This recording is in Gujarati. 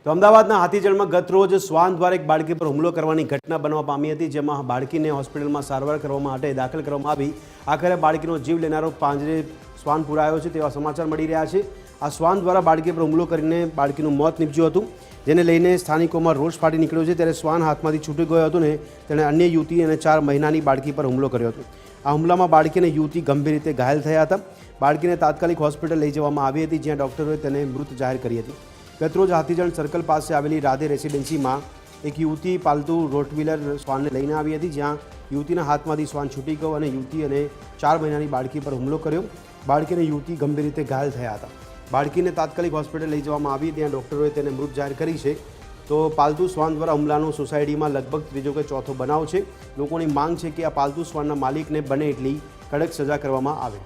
તો અમદાવાદના હાથીજણમાં ગતરોજ શ્વાન દ્વારા એક બાળકી પર હુમલો કરવાની ઘટના બનવા પામી હતી, જેમાં બાળકીને હોસ્પિટલમાં સારવાર કરવા માટે દાખલ કરવામાં આવી. આખરે બાળકીનો જીવ લેનારો પાંજરે શ્વાન પુરાયો છે તેવા સમાચાર મળી રહ્યા છે. આ શ્વાન દ્વારા બાળકી પર હુમલો કરીને બાળકીનું મોત નીપજ્યું હતું, જેને લઈને સ્થાનિકોમાં રોષ ફાટી નીકળ્યો છે. ત્યારે શ્વાન હાથમાંથી છૂટી ગયો હતો ને તેણે અન્ય યુવતી અને 4 મહિનાની બાળકી પર હુમલો કર્યો હતો. આ હુમલામાં બાળકી અને યુવતી ગંભીર રીતે ઘાયલ થયા હતા. બાળકીને તાત્કાલિક હોસ્પિટલ લઈ જવામાં આવી હતી, જ્યાં ડોક્ટરોએ તેને મૃત જાહેર કરી હતી. ગતરોજ હાથીજણ સર્કલ પાસે આવેલી રાધે રેસિડેન્સીમાં એક યુવતી પાલતુ રોટવીલર શ્વાનને લઈને આવી હતી, જ્યાં યુવતીના હાથમાંથી શ્વાન છૂટી ગયો અને યુવતી અને 4 મહિનાની બાળકી પર હુમલો કર્યો. બાળકી અને યુવતી ગંભીર રીતે ઘાયલ થયા હતા. બાળકીને તાત્કાલિક હોસ્પિટલ લઈ જવામાં આવી, ત્યાં ડોક્ટરોએ તેને મૃત જાહેર કરી છે. તો પાલતુ શ્વાન દ્વારા હુમલાનો સોસાયટીમાં લગભગ ત્રીજો કે ચોથો બનાવ છે. લોકોની માંગ છે કે આ પાલતુ શ્વાનના માલિકને બને એટલી કડક સજા કરવામાં આવે.